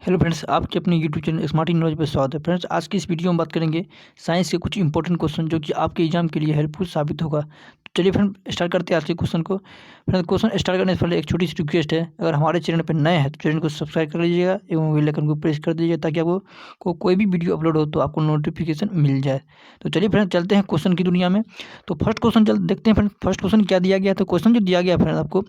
Hello friends, आपके अपने YouTube channel smart in knowledge पर स्वागत है। फ्रेंड्स, आज की इस वीडियो में बात करेंगे साइंस के कुछ इंपॉर्टेंट क्वेश्चन जो कि आपके एग्जाम के लिए हेल्पफुल साबित होगा। तो चलिए फ्रेंड स्टार्ट करते हैं आज के क्वेश्चन को। फ्रेंड, क्वेश्चन स्टार्ट करने से पहले एक छोटी सी रिक्वेस्ट है, अगर हमारे चैनल पर नए हैं तो चैनल को सब्सक्राइब कर लीजिएगा एवं बेल आइकन को प्रेस कर दीजिएगा ताकि आपको कोई भी वीडियो अपलोड हो तो आपको नोटिफिकेशन मिल जाए। तो चलिए फ्रेंड चलते हैं क्वेश्चन की दुनिया में। तो फर्स्ट क्वेश्चन देखते हैं फ्रेंड, फर्स्ट क्वेश्चन क्या दिया गया है। तो क्वेश्चन जो दिया गया फ्रेंड आपको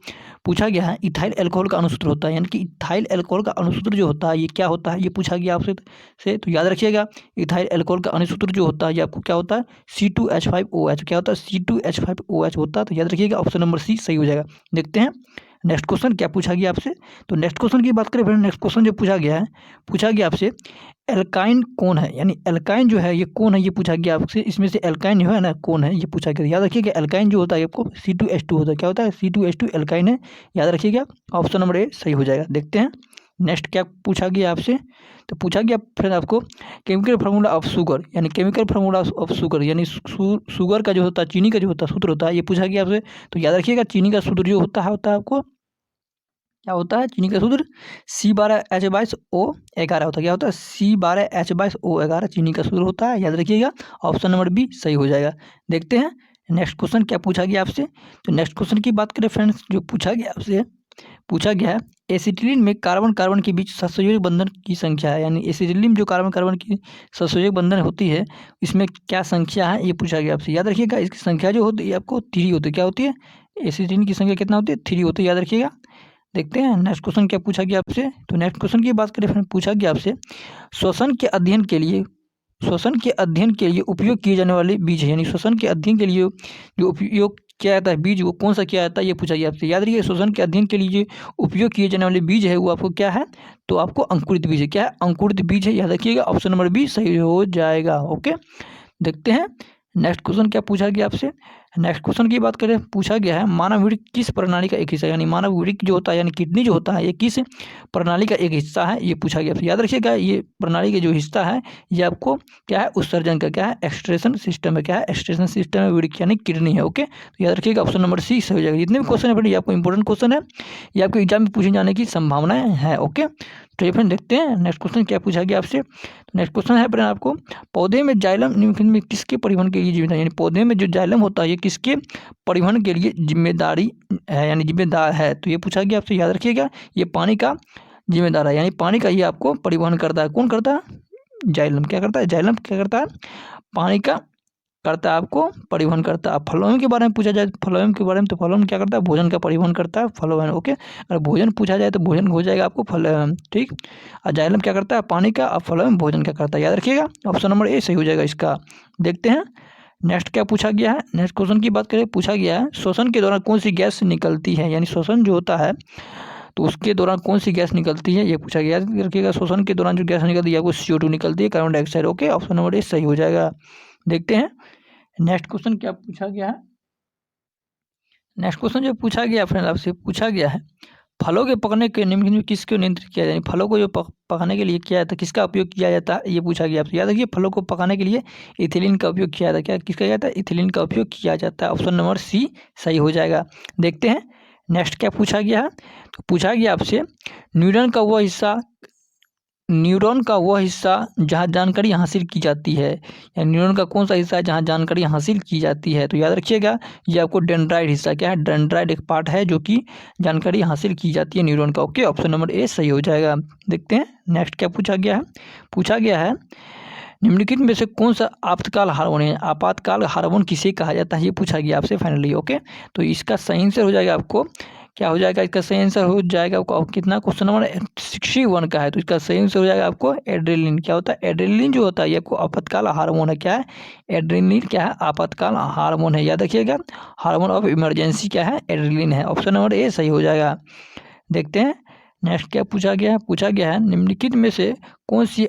पूछा गया है इथाइल अल्कोहल का अणुसूत्र होता है, यानी कि इथाइल अल्कोहल का अणुसूत्र जो होता है ये क्या होता है, ये पूछा गया आपसे से। तो याद रखिएगा, इथाइल अल्कोहल का अणुसूत्र जो होता है ये आपको क्या होता है, C2H5OH। क्या होता है, C2H5OH होता है। तो याद रखिएगा ऑप्शन नंबर सी सही हो जाएगा। देखते हैं नेक्स्ट क्वेश्चन क्या पूछा गया आपसे। तो नेक्स्ट क्वेश्चन की बात करें फ्रेंड, नेक्स्ट क्वेश्चन जो पूछा गया आपसे एल्काइन कौन है, यानी एल्काइन जो है ये कौन है, ये पूछा गया आपसे। इसमें से एल्काइन जो है ना कौन है ये पूछा गया। याद रखिएगा एल्काइन जो होता है आपको C2H2 होता है। क्या होता है, C2H2 एल्काइन है। याद रखिएगा ऑप्शन नंबर ए सही हो जाएगा। देखते हैं नेक्स्ट क्या पूछा गया आपसे। तो पूछा गया फ्रेंड आपको केमिकल फार्मूला ऑफ शुगर, यानी केमिकल फार्मूला ऑफ शुगर, यानी शुगर का जो होता है, चीनी का जो होता है सूत्र होता है, ये पूछा गया आपसे। तो याद रखिएगा चीनी का सूत्र जो होता है आपको क्या होता है, चीनी का सूत्र C12H22O11 होता है। क्या होता है, C12H22O11 चीनी का सूत्र होता है। याद रखिएगा ऑप्शन नंबर बी सही हो जाएगा। देखते हैं नेक्स्ट क्वेश्चन क्या पूछा गया आपसे। तो नेक्स्ट क्वेश्चन की बात करें फ्रेंड्स, जो पूछा गया आपसे पूछा गया है एसिटिलीन में कार्बन कार्बन के बीच सहसंयोजक बंधन की संख्या है, यानी एसिटिलीन जो कार्बन कार्बन की सहसंयोजक बंधन होती है इसमें क्या संख्या है ये पूछा गया आपसे। याद रखिएगा इसकी संख्या जो होती है आपको 3 होती है। क्या होती है, एसिटिलीन की संख्या कितना होती है, 3 होती है। याद रखिएगा। देखते हैं नेक्स्ट क्वेश्चन क्या पूछा गया आपसे। तो नेक्स्ट क्वेश्चन की बात करें फ्रेंड, पूछा गया आपसे श्वसन के अध्ययन के लिए उपयोग किए जाने वाले बीज है, यानी श्वसन के अध्ययन के लिए जो उपयोग किया जाता है बीज वो कौन सा किया जाता है ये पूछा गया आपसे। याद रखिए श्वसन के अध्ययन के लिए जो उपयोग किए जाने वाले बीज है वो आपको क्या है, तो आपको अंकुरित बीज है। क्या है, अंकुरित बीज है। याद रखिएगा ऑप्शन नंबर बी सही हो जाएगा। ओके, देखते हैं नेक्स्ट क्वेश्चन क्या पूछा गया आपसे। नेक्स्ट क्वेश्चन की बात करें, पूछा गया है मानव वृक्क किस प्रणाली का एक हिस्सा है, यानी मानव वृक्क जो होता है यानी किडनी जो होता है ये किस प्रणाली का एक हिस्सा है ये पूछा गया आपसे। याद रखिएगा ये प्रणाली का जो हिस्सा है ये आपको क्या है, उत्सर्जन का क्या है, एक्सट्रेशन सिस्टम है। क्या है, एक्सट्रेशन सिस्टम है वृक्क यानी किडनी है। ओके, तो याद रखिएगा ऑप्शन नंबर सी सही हो जाएगा। जितने भी क्वेश्चन है फ्रेंड ये आपको इंपॉर्टेंट क्वेश्चन है, ये आपके एग्जाम में पूछे जाने की संभावनाएं है। ओके, तो ये फ्रेंड देखते हैं नेक्स्ट क्वेश्चन क्या पूछा गया आपसे। तो नेक्स्ट क्वेश्चन है फ्रेंड आपको पौधे में जाइलम निम्नलिखित में किसके परिवहन के लिए जिम्मेदार, यानी पौधे में जो जाइलम होता है ये किसके परिवहन के लिए जिम्मेदारी है, यानी जिम्मेदार है। तो ये पूछा गया आपसे। याद रखिएगा ये पानी का जिम्मेदार है, यानी पानी का ये आपको परिवहन करता है। कौन करता है, जाइलम। क्या करता है, जाइलम क्या करता है, पानी का करता है आपको परिवहन करता है। फ्लोएम के बारे में पूछा जाए, फ्लोएम के बारे में, तो फ्लोएम क्या करता है, भोजन का परिवहन करता है फ्लोएम। ओके, अगर भोजन पूछा जाए तो भोजन हो जाएगा आपको फ्लोएम। ठीक, और जाइलम क्या करता है, पानी का, और फ्लोएम भोजन का करता है। याद रखिएगा ऑप्शन नंबर ए सही हो जाएगा इसका। देखते हैं नेक्स्ट क्या पूछा गया है। नेक्स्ट क्वेश्चन की बात करें, पूछा गया है श्वसन के दौरान कौन सी गैस निकलती है, यानी श्वसन जो होता है तो उसके दौरान कौन सी गैस निकलती है ये पूछा गया। याद रखिएगा श्वसन के दौरान जो गैस निकलती है वो CO2 निकलती है, carbon dioxide. Okay, option number A सही हो जाएगा। देखते हैं नेक्स्ट क्वेश्चन क्या पूछा गया है। नेक्स्ट क्वेश्चन जो पूछा गया फ्रेंड आपसे पूछा गया है फलों के पकने के निम्नलिखित में किसको नियंत्रित किया जाए, यानी फलों को जो पकाने के लिए किया जाता है किसका उपयोग किया जाता है ये पूछा गया आपसे। याद रखिए फलों को पकाने के लिए इथिलीन का उपयोग किया जाता है। क्या किसका किया जाता है, इथिलीन का उपयोग किया जाता है। ऑप्शन नंबर सी सही हो जाएगा। देखते हैं नेक्स्ट क्या पूछा गया है। तो पूछा गया आपसे न्यूरॉन का वह हिस्सा जहाँ जानकारी हासिल की जाती है, या न्यूरॉन का कौन सा हिस्सा है जहाँ जानकारी हासिल की जाती है। तो याद रखिएगा ये आपको डेंड्राइट हिस्सा, क्या है, डेंड्राइट एक पार्ट है जो कि जानकारी हासिल की जाती है न्यूरॉन का। ओके, ऑप्शन नंबर ए सही हो जाएगा। देखते हैं नेक्स्ट क्या पूछा गया है। पूछा गया है निम्नलिखित में से कौन सा आपातकाल हार्मोन है, आपातकाल हार्मोन किसे कहा जाता है ये पूछा गया आपसे फाइनली। ओके, तो इसका सही आंसर हो जाएगा आपको क्या हो जाएगा, इसका सही आंसर हो जाएगा आपको कितना, क्वेश्चन नंबर 61 का है। तो इसका सही आंसर हो जाएगा आपको एड्रेनलिन। क्या होता है, एड्रेनलिन जो होता है ये आपको आपातकाल हार्मोन है। क्या है, एड्रेनलिन क्या है, आपातकाल हार्मोन है। याद रखिएगा हार्मोन ऑफ इमरजेंसी क्या है, एड्रेनलिन है। ऑप्शन नंबर ए सही हो जाएगा। देखते हैं नेक्स्ट क्या पूछा गया है। पूछा गया है निम्नलिखित में से कौन सी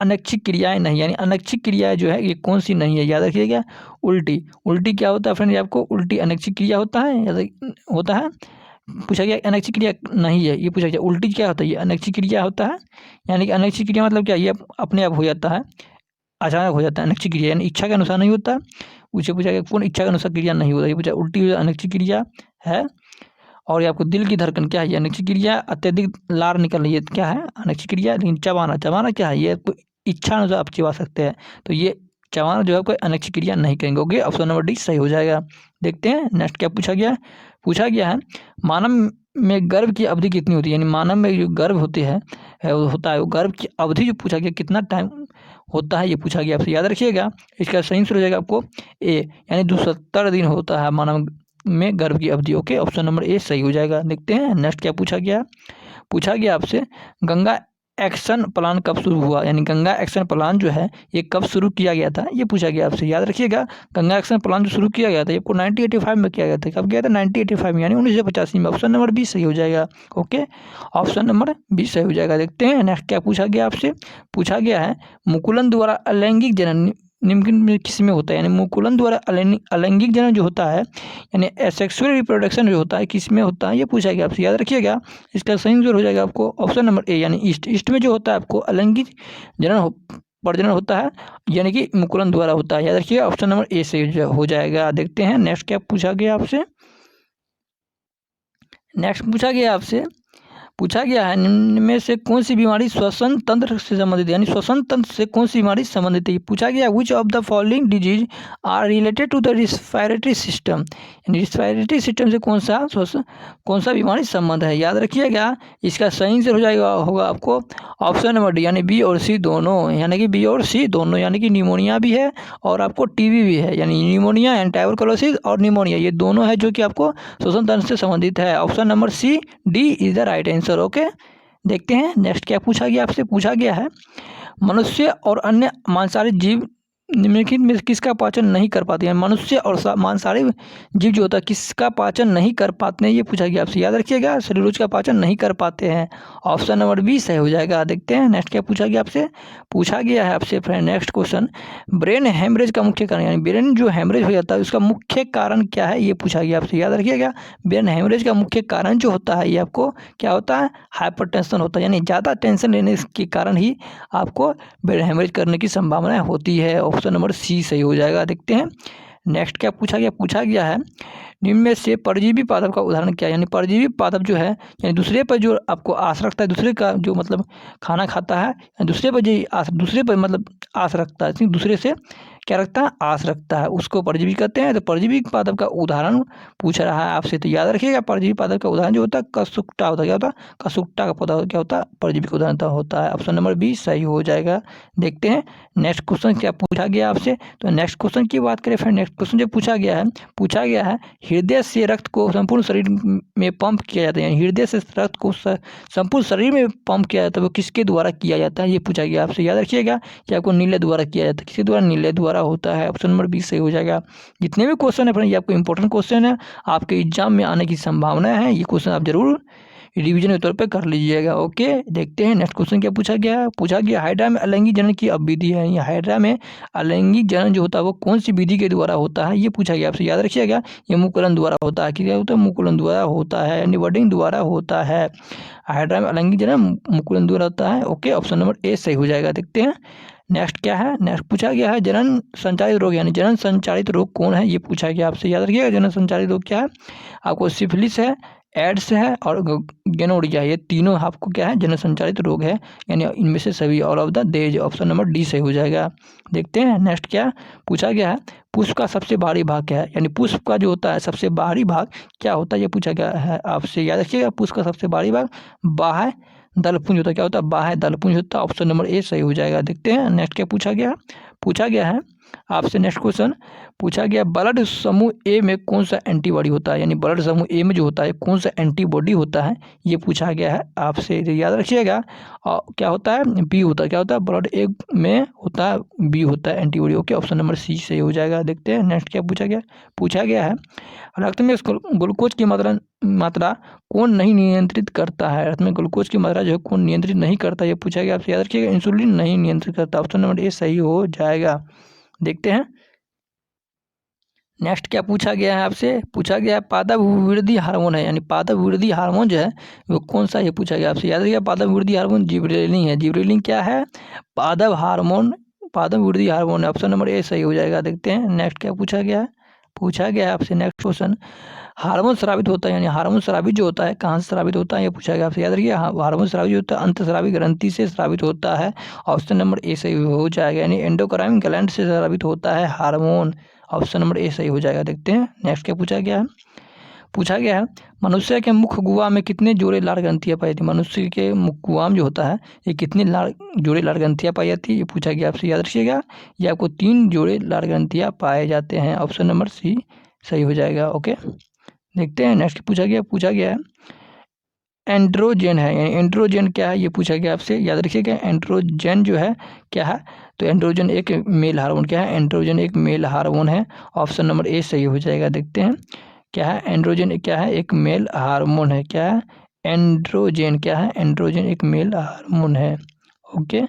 अनैच्छिक क्रियाएं नहीं, यानी अनैच्छिक क्रियाएं जो है ये कौन सी नहीं है। याद रखिएगा उल्टी, उल्टी क्या होता है फ्रेंड, ये आपको उल्टी अनैच्छिक क्रिया होता है, याद होता है। पूछा गया अनैच्छिक क्रिया नहीं है, ये पूछा गया उल्टी क्या होता है, ये अनैच्छिक क्रिया होता है। यानी कि अनैच्छिक क्रिया मतलब क्या, ये अपने आप हो जाता है, अचानक हो जाता है। अनैच्छिक क्रिया यानी इच्छा के अनुसार नहीं होता। उसे पूछा गया कौन इच्छा के अनुसार क्रिया नहीं होता, ये पूछा उल्टी अनैच्छिक क्रिया है। और ये आपको दिल की धड़कन क्या है, ये अनैच्छिक क्रिया, अत्यधिक लार निकल रही है क्या है, अनैच्छिक क्रिया। लेकिन चबाना, चबाना क्या है, ये आपको इच्छा अनुसार आप चिबा सकते हैं, तो ये चबाना जो है कोई अनैच्छिक क्रिया नहीं करेंगे। ओके, ऑप्शन नंबर डी सही हो जाएगा। देखते हैं नेक्स्ट क्या पूछा गया है। पूछा गया है मानव में गर्भ की अवधि कितनी होती है, यानी मानव में जो गर्भ होते हैं होता है, वो गर्भ की अवधि जो पूछा गया कितना टाइम होता है, ये पूछा गया आपसे, याद रखिएगा। इसका सही आंसर हो जाएगा आपको ए, यानी 270 दिन होता है मानव में गर्भ की अवधि। ओके, ऑप्शन नंबर ए सही हो जाएगा। देखते हैं नेक्स्ट क्या पूछा गया। पूछा गया आपसे गंगा एक्शन प्लान कब शुरू हुआ, यानी गंगा एक्शन प्लान जो है ये कब शुरू किया गया था, ये पूछा गया आपसे, याद रखिएगा। गंगा एक्शन प्लान जो शुरू किया गया था ये आपको 1985 में किया गया था। कब किया था, 1985 में, यानी 1985 में। ऑप्शन नंबर बी सही हो जाएगा। ओके, ऑप्शन नंबर बी सही हो जाएगा। देखते हैं नेक्स्ट क्या पूछा गया आपसे। पूछा गया है मुकुलन द्वारा अलैंगिक जनन निम्न में किस में होता है, यानी मुकुलन द्वारा अलैंगिक जनन जो होता है, यानी एसेक्सुअल रिप्रोडक्शन जो होता है किस में होता है, ये पूछा गया आपसे, याद रखिएगा। इसका सही आंसर हो जाएगा आपको ऑप्शन नंबर ए, यानी ईस्ट में जो होता है आपको अलैंगिक प्रजनन होता है, यानी कि मुकुलन द्वारा होता है, याद रखिएगा। ऑप्शन नंबर ए से हो जाएगा। देखते हैं नेक्स्ट क्या पूछा गया आपसे। नेक्स्ट पूछा गया है निम्न में से कौन सी बीमारी श्वसन तंत्र से संबंधित है, यानी श्वसन तंत्र से कौन सी बीमारी संबंधित है, पूछा गया which of the following disease are related to the respiratory system, यानी रिस्पायरेटरी सिस्टम से कौन सा बीमारी संबंध है, याद रखिएगा। इसका सही से हो जाएगा होगा आपको ऑप्शन नंबर डी, यानी बी और सी दोनों, यानी कि बी और सी दोनों, यानी कि निमोनिया भी है और आपको टीबी भी है, यानी निमोनिया एंड ट्यूबरकुलोसिस और निमोनिया ये दोनों है जो कि आपको श्वसन तंत्र से संबंधित है। Option number C D is the right answer. Okay, देखते हैं नेक्स्ट क्या पूछा गया आपसे। पूछा गया है मनुष्य और अन्य मांसाहारी जीव निम्नलिखित में किसका पाचन नहीं कर पाते हैं, मनुष्य और मांसाहारी जीव जो होता है किसका पाचन नहीं कर पाते हैं, ये पूछा गया आपसे, याद रखिएगा। सेलुलोज का पाचन नहीं कर पाते हैं, ऑप्शन नंबर बी सही हो जाएगा। देखते हैं नेक्स्ट क्या पूछा गया आपसे। पूछा गया है आपसे friend next question, brain haemorrhage का मुख्य कारण, यानी ब्रेन जो हेमरेज हो जाता है उसका मुख्य कारण क्या है, ये पूछा गया आपसे, याद रखिएगा। ब्रेन हेमरेज का मुख्य कारण जो होता है ये आपको क्या होता है, हाइपरटेंशन होता है, यानी ज़्यादा टेंशन लेने के कारण ही आपको ब्रेन हेमरेज करने की संभावना होती है। ऑप्शन नंबर सी सही हो जाएगा। देखते हैं नेक्स्ट क्या पूछा गया है निम्न में से परजीवी पादप का उदाहरण क्या है, यानी परजीवी पादप जो है यानी दूसरे पर जो आपको आस रखता है, दूसरे का जो मतलब खाना खाता है, दूसरे पर जो दूसरे पर मतलब आस रखता है, दूसरे से क्या रखता है, आस रखता है, उसको परजीवी कहते हैं। तो परजीवी पादप का उदाहरण पूछ रहा है आपसे, तो याद रखिएगा परजीवी पादप का उदाहरण जो होता है कसुक्टा होता है, क्या होता है, कसुक्टा का पौधा क्या होता है, परजीवी का उदाहरण होता है। ऑप्शन नंबर बी सही हो जाएगा। देखते हैं नेक्स्ट क्वेश्चन क्या पूछा गया आपसे। तो नेक्स्ट क्वेश्चन की बात करें फ्रेंड, नेक्स्ट क्वेश्चन जो पूछा गया है हृदय से रक्त को संपूर्ण शरीर में पंप किया जाता है, हृदय से रक्त को संपूर्ण शरीर में पंप किया जाता है, वो किसके द्वारा किया जाता है, ये पूछा गया आपसे, याद रखिएगा कि आपको नीले द्वारा किया जाता है, किसके द्वारा, नीले द्वारा होता है। ऑप्शन नंबर बी सही हो जाएगा। जितने भी क्वेश्चन है फ्रेंड ये आपको इंपॉर्टेंट क्वेश्चन है, आपके एग्जाम में आने की संभावना है, ये क्वेश्चन आप जरूर रिवीजन के तौर पे कर लीजिएगा। ओके, देखते हैं नेक्स्ट क्वेश्चन क्या पूछा गया हाइड्रा में अलैंगिक जनन की अब विधि है, ये हाइड्रा में अलैंगिक जनन जो होता है वो कौन सी विधि के द्वारा होता है, ये पूछा गया आपसे, याद रखिएगा। ये मुकुलन द्वारा होता है, क्या होता है, मुकुलन द्वारा होता है, यानी बडिंग द्वारा होता है। हाइड्रा में अलैंगिक जनन मुकुलन द्वारा होता है। ओके, ऑप्शन नंबर ए सही हो जाएगा। देखते हैं नेक्स्ट क्या है। नेक्स्ट पूछा गया है जनन संचालित रोग, यानी जनन संचालित रोग कौन है, ये पूछा गया आपसे, याद रखिएगा। जनन संचालित रोग क्या है, आपको सिफिलिस है, एड्स है और गोनोरिया, ये तीनों आपको क्या है, जनन संचालित रोग है, यानी इनमें से सभी ऑल ऑफ द देज, ऑप्शन नंबर डी सही हो जाएगा। देखते हैं नेक्स्ट क्या पूछा गया है पुष्प का सबसे बाहरी भाग क्या है, यानी पुष्प का जो होता है सबसे बाहरी भाग क्या होता है, ये पूछा गया है आपसे, याद रखिएगा। पुष्प का सबसे बाहरी भाग बाह्य दलपुंज होता है, क्या होता है, बाह्य दलपुंज होता है, ऑप्शन नंबर ए सही हो जाएगा। देखते हैं नेक्स्ट क्या पूछा गया है आपसे। नेक्स्ट क्वेश्चन पूछा गया ब्लड समूह ए में कौन सा एंटीबॉडी होता है, यानी ब्लड समूह ए में जो होता है कौन सा एंटीबॉडी होता है, ये पूछा गया है आपसे, याद रखिएगा। और क्या होता है, बी होता है, क्या होता है, ब्लड ए में होता है बी होता है antibody. Okay, option number C सही हो जाएगा। देखते हैं नेक्स्ट क्या पूछा गया है रक्त में ग्लूकोज की मात्रा कौन नहीं नियंत्रित करता है, रक्त में ग्लूकोज की मात्रा जो है कौन नियंत्रित नहीं करता, ये पूछा गया आपसे, याद रखिएगा। इंसुलिन नहीं नियंत्रित करता, ऑप्शन नंबर ए सही हो जाएगा। देखते हैं नेक्स्ट क्या पूछा गया है आपसे। पूछा गया है पादप वृद्धि हार्मोन है, यानी पादप वृद्धि हार्मोन जो है वो कौन सा, ये पूछा गया आपसे, याद रखिएगा। पादप वृद्धि हार्मोन जिबरेलिन है, जिबरेलिन क्या है, पादप वृद्धि हार्मोन है, ऑप्शन नंबर ए सही हो जाएगा। देखते हैं नेक्स्ट क्या पूछा गया पूछा गया है आपसे नेक्स्ट क्वेश्चन, हार्मोन स्रावित होता है, यानी हार्मोन स्रावित जो होता है कहाँ से स्रावित होता है ये पूछा गया आपसे। याद रखिए, हार्मोन स्रावित जो होता है अंतःस्रावी ग्रंथि से स्रावित होता है। ऑप्शन नंबर ए सही हो जाएगा, यानी एंडोक्राइन ग्लैंड से स्रावित होता है हार्मोन। ऑप्शन नंबर ए सही हो जाएगा। देखते हैं नेक्स्ट क्या पूछा गया है। पूछा गया है मनुष्य के मुख गुहा में कितने जोड़े लाल ग्रंथियाँ पाई जाती है। मनुष्य के मुख गुहा में जो होता है ये कितने जोड़े लाल ग्रंथियाँ पाई जाती है ये पूछा गया आपसे। याद रखिएगा, ये आपको 3 जोड़े लाल ग्रंथियाँ पाए जाते हैं। ऑप्शन नंबर सी सही हो जाएगा। ओके, देखते हैं नेक्स्ट पूछा गया है एंड्रोजन है, यानी एंड्रोजन क्या है ये पूछा गया आपसे। याद रखिएगा, एंड्रोजन जो है क्या है, तो एंड्रोजन एक मेल हार्मोन क्या है, एंड्रोजन एक मेल हार्मोन है। ऑप्शन नंबर ए सही हो जाएगा। देखते हैं क्या है, एंड्रोजन क्या है, एक मेल हार्मोन है। क्या है, एंड्रोजन क्या है, एंड्रोजन एक मेल हार्मोन है। ओके,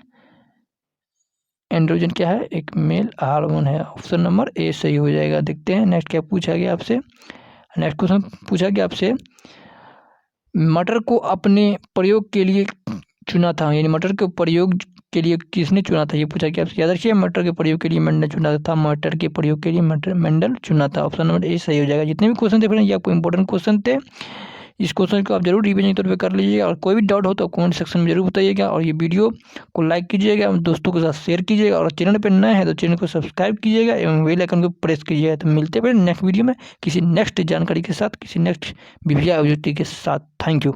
एंड्रोजन क्या है, एक मेल हार्मोन है। ऑप्शन नंबर ए सही हो जाएगा। देखते हैं नेक्स्ट क्या पूछा गया आपसे। नेक्स्ट क्वेश्चन पूछा गया आपसे, मटर को अपने प्रयोग के लिए चुना था, यानी मटर के प्रयोग के लिए किसने चुना था ये पूछा गया आपसे। याद रखिए, मटर के प्रयोग के लिए मेंडल चुना था, मटर के प्रयोग के लिए मेंडल चुना था। ऑप्शन नंबर ए सही हो जाएगा। जितने भी क्वेश्चन थे फ्रेंड ये आपको इंपॉर्टेंट क्वेश्चन थे, इस क्वेश्चन को आप जरूर रिवीजन के तौर पे कर लीजिएगा, और कोई भी डाउट हो तो कमेंट सेक्शन में जरूर बताइएगा, और ये वीडियो को लाइक कीजिएगा, दोस्तों के साथ शेयर कीजिएगा, और चैनल पर नए हैं तो चैनल को सब्सक्राइब कीजिएगा एवं बेल आइकन को प्रेस कीजिएगा। तो मिलते हैं नेक्स्ट वीडियो में किसी नेक्स्ट जानकारी के साथ, किसी नेक्स्ट विभिन्न ऑब्जेक्टिव के साथ। Thank you.